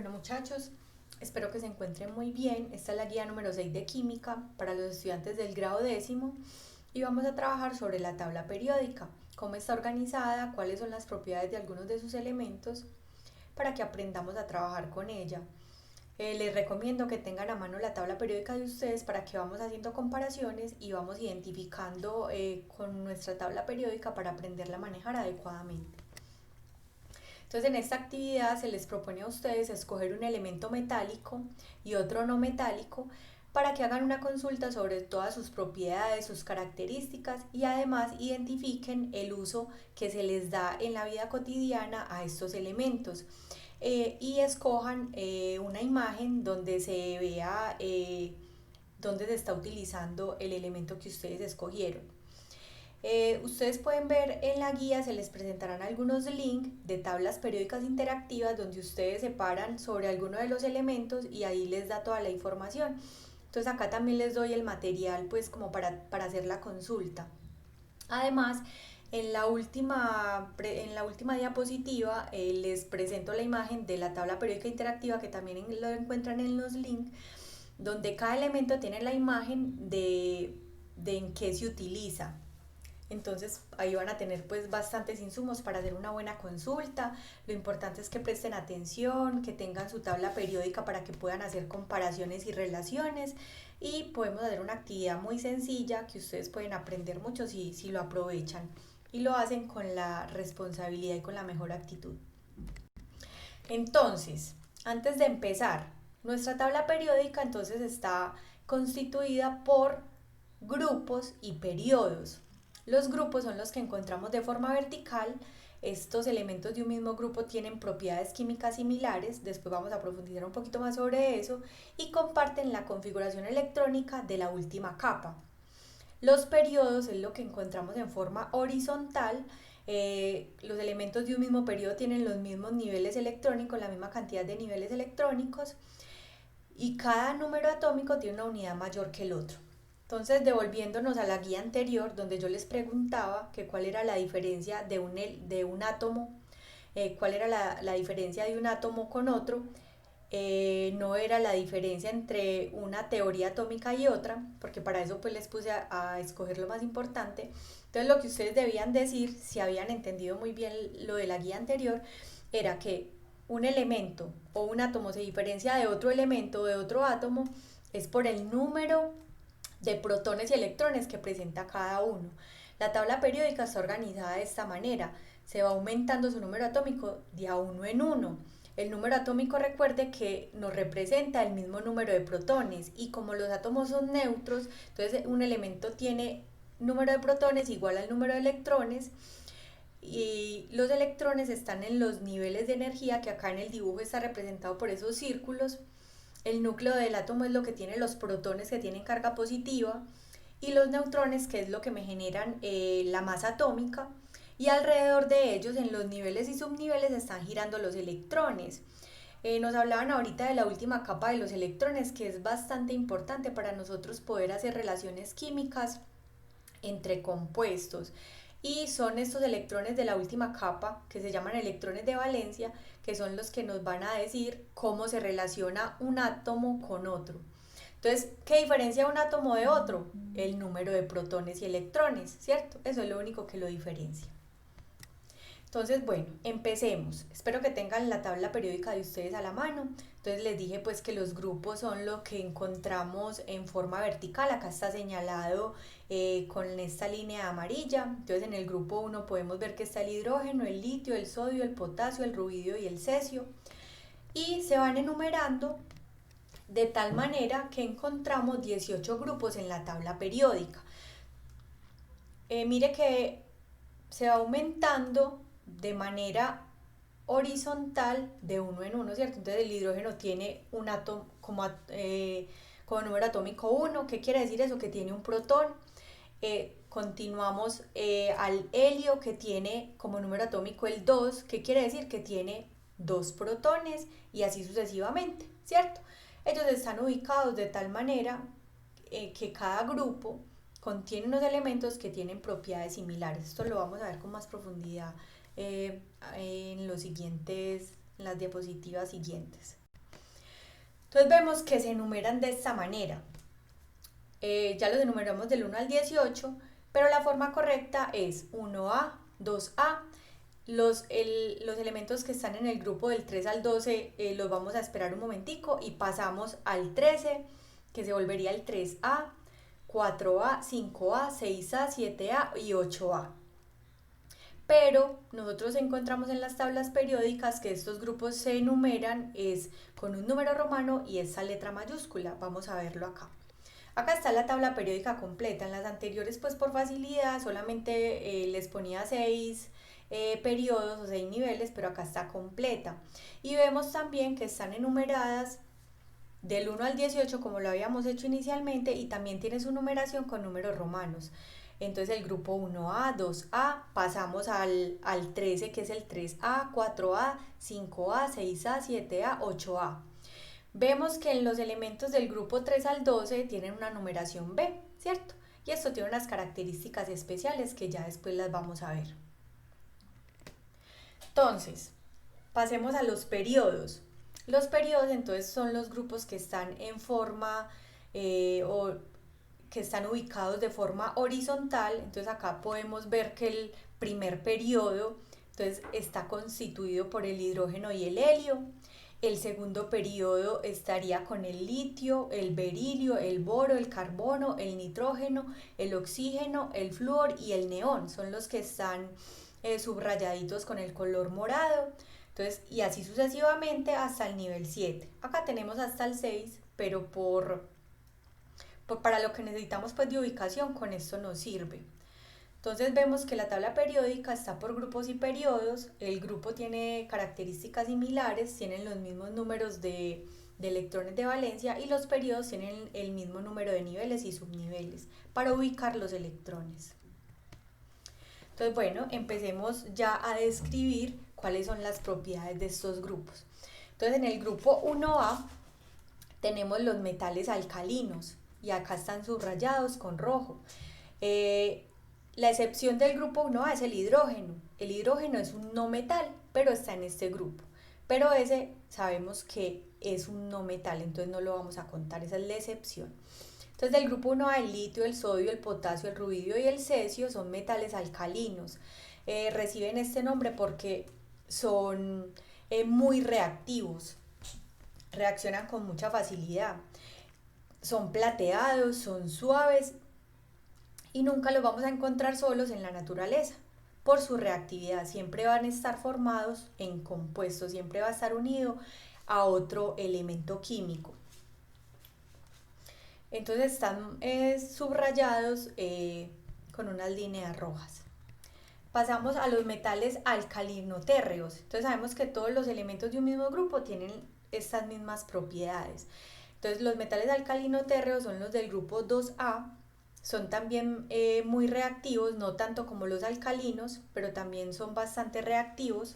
Bueno muchachos, espero que se encuentren muy bien. Esta es la guía número 6 de química para los estudiantes del grado décimo y vamos a trabajar sobre la tabla periódica, cómo está organizada, cuáles son las propiedades de algunos de sus elementos para que aprendamos a trabajar con ella. Les recomiendo que tengan a mano la tabla periódica de ustedes para que vamos haciendo comparaciones y vamos identificando con nuestra tabla periódica para aprenderla a manejar adecuadamente. Entonces en esta actividad se les propone a ustedes escoger un elemento metálico y otro no metálico para que hagan una consulta sobre todas sus propiedades, sus características y además identifiquen el uso que se les da en la vida cotidiana a estos elementos. Y escojan una imagen donde se vea dónde se está utilizando el elemento que ustedes escogieron. Ustedes pueden ver en la guía, se les presentarán algunos links de tablas periódicas interactivas donde ustedes se paran sobre alguno de los elementos y ahí les da toda la información. Entonces acá también les doy el material pues como para hacer la consulta. Además, en la última diapositiva les presento la imagen de la tabla periódica interactiva que también lo encuentran en los links, donde cada elemento tiene la imagen de en qué se utiliza. Entonces ahí van a tener pues bastantes insumos para hacer una buena consulta. Lo importante es que presten atención, que tengan su tabla periódica para que puedan hacer comparaciones y relaciones y podemos hacer una actividad muy sencilla que ustedes pueden aprender mucho si lo aprovechan y lo hacen con la responsabilidad y con la mejor actitud. Entonces, antes de empezar, nuestra tabla periódica entonces está constituida por grupos y periodos. Los grupos son los que encontramos de forma vertical. Estos elementos de un mismo grupo tienen propiedades químicas similares, después vamos a profundizar un poquito más sobre eso, y comparten la configuración electrónica de la última capa. Los periodos es lo que encontramos en forma horizontal. Los elementos de un mismo periodo tienen los mismos niveles electrónicos, la misma cantidad de niveles electrónicos, y cada número atómico tiene una unidad mayor que el otro. Entonces, devolviéndonos a la guía anterior, donde yo les preguntaba que cuál era la diferencia de un átomo, cuál era la diferencia de un átomo con otro, no era la diferencia entre una teoría atómica y otra, porque para eso pues les puse a escoger lo más importante. Entonces, lo que ustedes debían decir, si habían entendido muy bien lo de la guía anterior, era que un elemento o un átomo se diferencia de otro elemento o de otro átomo es por el número de protones y electrones que presenta cada uno. La tabla periódica está organizada de esta manera. Se va aumentando su número atómico de a uno en uno. El número atómico, recuerde que nos representa el mismo número de protones y como los átomos son neutros, entonces un elemento tiene número de protones igual al número de electrones y los electrones están en los niveles de energía que acá en el dibujo está representado por esos círculos. El núcleo del átomo es lo que tiene los protones que tienen carga positiva y los neutrones que es lo que me generan la masa atómica y alrededor de ellos en los niveles y subniveles están girando los electrones. Nos hablaban ahorita de la última capa de los electrones que es bastante importante para nosotros poder hacer relaciones químicas entre compuestos y son estos electrones de la última capa que se llaman electrones de valencia que son los que nos van a decir cómo se relaciona un átomo con otro. Entonces, ¿qué diferencia un átomo de otro? El número de protones y electrones, ¿cierto? Eso es lo único que lo diferencia. Entonces, bueno, empecemos. Espero que tengan la tabla periódica de ustedes a la mano. Entonces les dije pues que los grupos son lo que encontramos en forma vertical. Acá está señalado con esta línea amarilla. Entonces en el grupo 1 podemos ver que está el hidrógeno, el litio, el sodio, el potasio, el rubidio y el cesio. Y se van enumerando de tal manera que encontramos 18 grupos en la tabla periódica. Mire que se va aumentando de manera horizontal de uno en uno, ¿cierto? Entonces el hidrógeno tiene un átomo como número atómico 1. ¿Qué quiere decir eso? Que tiene un protón. Continuamos al helio que tiene como número atómico el 2. ¿Qué quiere decir? Que tiene dos protones y así sucesivamente, ¿cierto? Ellos están ubicados de tal manera que cada grupo contiene unos elementos que tienen propiedades similares. Esto lo vamos a ver con más profundidad en las diapositivas siguientes. Entonces vemos que se enumeran de esta manera. Ya los enumeramos del 1 al 18, pero la forma correcta es 1A, 2A. Los elementos que están en el grupo del 3 al 12 los vamos a esperar un momentico y pasamos al 13, que se volvería el 3A, 4A, 5A, 6A, 7A y 8A. Pero nosotros encontramos en las tablas periódicas que estos grupos se enumeran es con un número romano y esa letra mayúscula. Vamos a verlo acá. Acá está la tabla periódica completa. En las anteriores, pues por facilidad, solamente les ponía 6 periodos o 6 niveles, pero acá está completa. Y vemos también que están enumeradas del 1 al 18 como lo habíamos hecho inicialmente y también tiene su numeración con números romanos. Entonces el grupo 1A, 2A, pasamos al 13 que es el 3A, 4A, 5A, 6A, 7A, 8A. Vemos que en los elementos del grupo 3 al 12 tienen una numeración B, ¿cierto? Y esto tiene unas características especiales que ya después las vamos a ver. Entonces, pasemos a los periodos. Los periodos entonces son los grupos que están en forma o que están ubicados de forma horizontal. Entonces acá podemos ver que el primer periodo entonces está constituido por el hidrógeno y el helio. El segundo periodo estaría con el litio, el berilio, el boro, el carbono, el nitrógeno, el oxígeno, el flúor y el neón. Son los que están subrayaditos con el color morado. Entonces, y así sucesivamente hasta el nivel 7. Acá tenemos hasta el 6, pero para lo que necesitamos pues de ubicación, con esto nos sirve. Entonces vemos que la tabla periódica está por grupos y periodos. El grupo tiene características similares, tienen los mismos números de electrones de valencia y los periodos tienen el mismo número de niveles y subniveles para ubicar los electrones. Entonces, bueno, empecemos ya a describir cuáles son las propiedades de estos grupos. Entonces, en el grupo 1A tenemos los metales alcalinos y acá están subrayados con rojo. La excepción del grupo 1A es el hidrógeno. El hidrógeno es un no metal, pero está en este grupo. Pero ese sabemos que es un no metal, entonces no lo vamos a contar, esa es la excepción. Entonces del grupo 1A el litio, el sodio, el potasio, el rubidio y el cesio son metales alcalinos. Reciben este nombre porque son muy reactivos, reaccionan con mucha facilidad, son plateados, son suaves y nunca los vamos a encontrar solos en la naturaleza por su reactividad. Siempre van a estar formados en compuestos, siempre va a estar unido a otro elemento químico. Entonces están subrayados con unas líneas rojas. Pasamos a los metales alcalinotérreos. Entonces sabemos que todos los elementos de un mismo grupo tienen estas mismas propiedades. Entonces los metales alcalinotérreos son los del grupo 2A. Son también muy reactivos, no tanto como los alcalinos, pero también son bastante reactivos.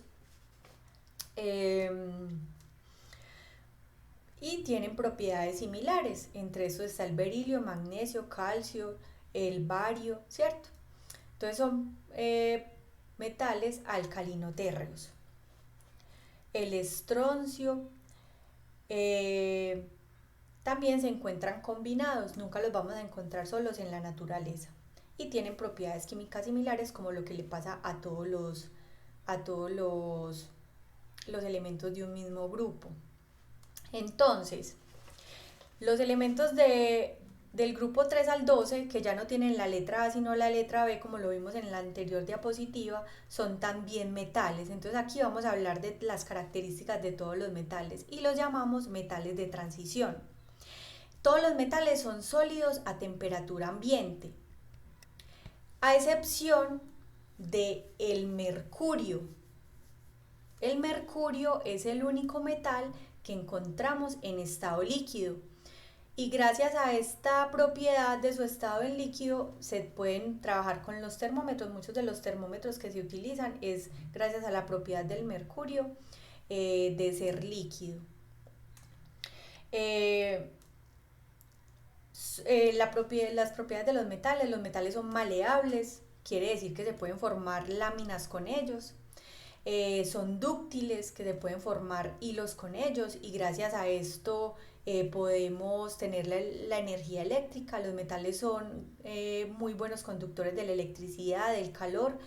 Y tienen propiedades similares. Entre estos está el berilio, magnesio, calcio, el bario, ¿cierto? Entonces son metales alcalinotérreos. El estroncio también se encuentran combinados, nunca los vamos a encontrar solos en la naturaleza. Y tienen propiedades químicas similares como lo que le pasa a todos los elementos de un mismo grupo. Entonces, los elementos del grupo 3 al 12, que ya no tienen la letra A sino la letra B, como lo vimos en la anterior diapositiva, son también metales. Entonces aquí vamos a hablar de las características de todos los metales y los llamamos metales de transición. Todos los metales son sólidos a temperatura ambiente, a excepción del mercurio. El mercurio es el único metal que encontramos en estado líquido. Y gracias a esta propiedad de su estado en líquido se pueden trabajar con los termómetros. Muchos de los termómetros que se utilizan es gracias a la propiedad del mercurio de ser líquido. Las propiedades de los metales son maleables, quiere decir que se pueden formar láminas con ellos. son dúctiles, que se pueden formar hilos con ellos y gracias a esto podemos tener la energía eléctrica. Los metales son muy buenos conductores de la electricidad, del calor,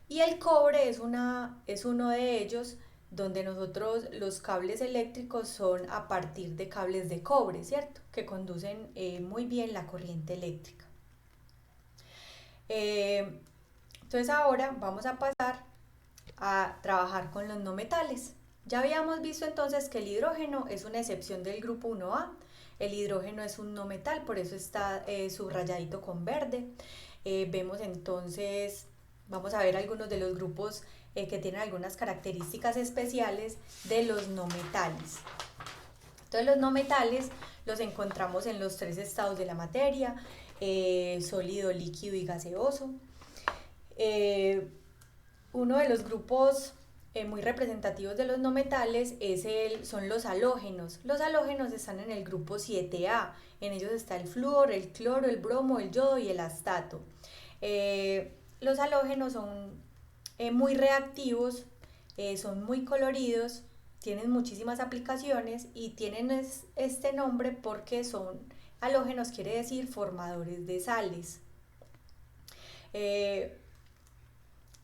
y el cobre es uno de ellos, donde nosotros los cables eléctricos son a partir de cables de cobre, ¿cierto? Que conducen muy bien la corriente eléctrica. Eh, entonces ahora vamos a pasar a trabajar con los no metales. Ya habíamos visto entonces que el hidrógeno es una excepción del grupo 1A. El hidrógeno es un no metal, por eso está subrayadito con verde. Vemos entonces, vamos a ver algunos de los grupos que tienen algunas características especiales de los no metales. Entonces los no metales los encontramos en los tres estados de la materia, sólido, líquido y gaseoso. Uno de los grupos muy representativos de los no metales son los halógenos. Los halógenos están en el grupo 7A. En ellos está el flúor, el cloro, el bromo, el yodo y el astato. Los halógenos son muy reactivos, son muy coloridos, tienen muchísimas aplicaciones y tienen este nombre porque son halógenos, quiere decir formadores de sales.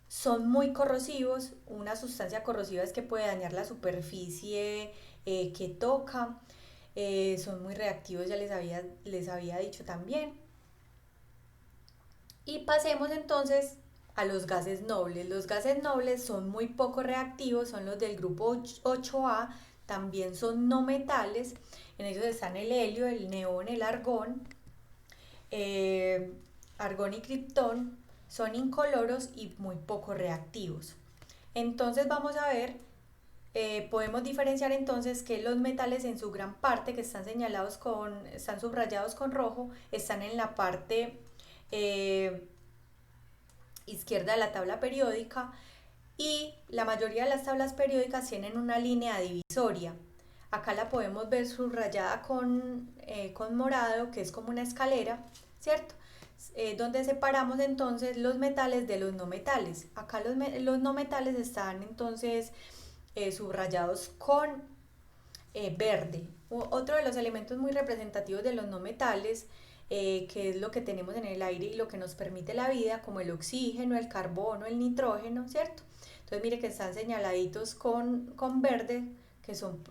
Son muy corrosivos. Una sustancia corrosiva es que puede dañar la superficie que toca. Son muy reactivos, ya les había dicho también. Y pasemos entonces a los gases nobles. Los gases nobles son muy poco reactivos, son los del grupo 8A, también son no metales. En ellos están el helio, el neón, el argón. Argón y criptón son incoloros y muy poco reactivos. Entonces vamos a ver, podemos diferenciar entonces que los metales en su gran parte, que están están subrayados con rojo, están en la parte izquierda de la tabla periódica, y la mayoría de las tablas periódicas tienen una línea divisoria. Acá la podemos ver subrayada con morado, que es como una escalera, ¿cierto? Donde separamos entonces los metales de los no metales. Acá los no metales están entonces subrayados con verde. Otro de los elementos muy representativos de los no metales, que es lo que tenemos en el aire y lo que nos permite la vida, como el oxígeno, el carbono, el nitrógeno, ¿cierto? Entonces mire que están señaladitos con verde, que son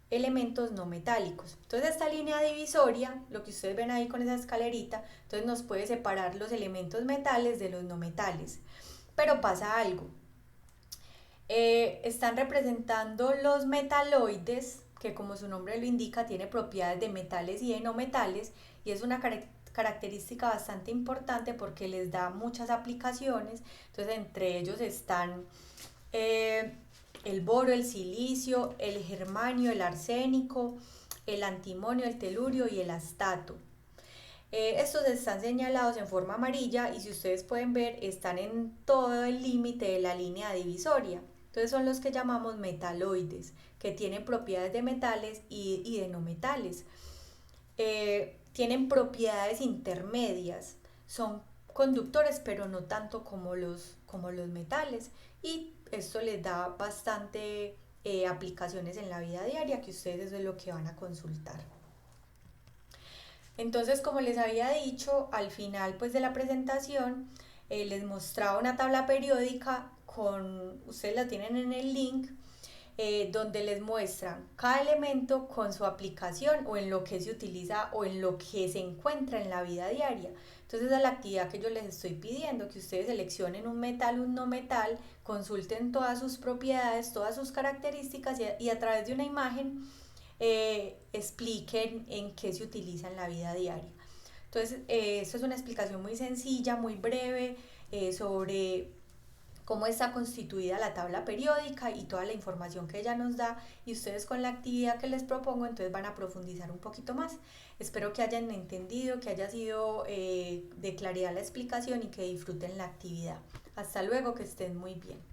elementos no metálicos. Entonces esta línea divisoria, lo que ustedes ven ahí con esa escalerita, entonces nos puede separar los elementos metales de los no metales. Pero pasa algo. Están representando los metaloides, que como su nombre lo indica, tiene propiedades de metales y de no metales, y es una característica bastante importante porque les da muchas aplicaciones. Entonces entre ellos están el boro, el silicio, el germanio, el arsénico, el antimonio, el telurio y el astato. Estos están señalados en forma amarilla y si ustedes pueden ver están en todo el límite de la línea divisoria. Entonces son los que llamamos metaloides, que tienen propiedades de metales y de no metales. Tienen propiedades intermedias, son conductores pero no tanto como los metales, y esto les da bastante aplicaciones en la vida diaria, que ustedes eso es lo que van a consultar. Entonces, como les había dicho, al final pues de la presentación les mostraba una tabla periódica ustedes la tienen en el link, donde les muestran cada elemento con su aplicación o en lo que se utiliza o en lo que se encuentra en la vida diaria. Entonces esa es la actividad que yo les estoy pidiendo, que ustedes seleccionen un metal, un no metal, consulten todas sus propiedades, todas sus características y a través de una imagen expliquen en qué se utiliza en la vida diaria. Entonces esto es una explicación muy sencilla, muy breve, sobre cómo está constituida la tabla periódica y toda la información que ella nos da, y ustedes con la actividad que les propongo entonces van a profundizar un poquito más. Espero que hayan entendido, que haya sido de claridad la explicación y que disfruten la actividad. Hasta luego, que estén muy bien.